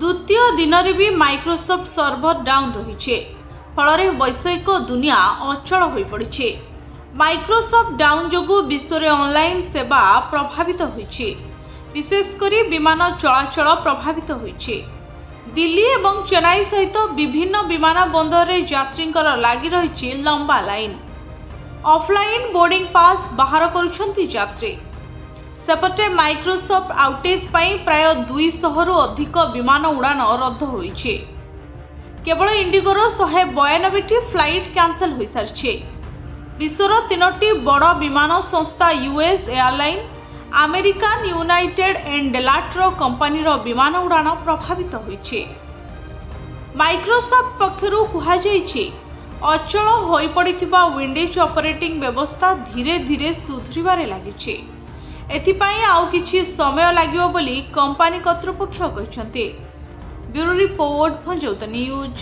द्वितीय दिन में भी माइक्रोसॉफ्ट सर्भर डाउन रही फल वैश्विक दुनिया अचल हो पड़ी। माइक्रोसॉफ्ट डाउन जो विश्व में ऑनलाइन सेवा प्रभावित होइछि, विशेषकर विमान चलाचल प्रभावित होइछि। दिल्ली और चेन्नई सहित विभिन्न विमान बंदर में यात्री लगी रही लंबा लाइन। ऑफलाइन बोर्डिंग पास बाहर करुछंती यात्री। सेपटे माइक्रोसॉफ्ट आउटेज प्राय 200 रु अधिक विमान उड़ान रद्द होइछि। केवल इंडिगोर 192 फ्लाइट कैंसल हो सारी। विश्वर 3टी बड़ विमान संस्था US airline, American United and डेलाट्रो कंपनीर विमान उड़ान प्रभावित होइछि। माइक्रोसॉफ्ट पक्षरु कुहाଯାଇଛି अचल हो पड़िथिबा विंडोज ऑपरेटिंग व्यवस्था धीरे धीरे सुधरिबारे लागिछि। एथिपाई आउ किछि समय लागिबो बोली कंपनी कर्तृपक्ष कहछन्ते। ब्यूरो रिपोर्ट, भंजौता न्यूज।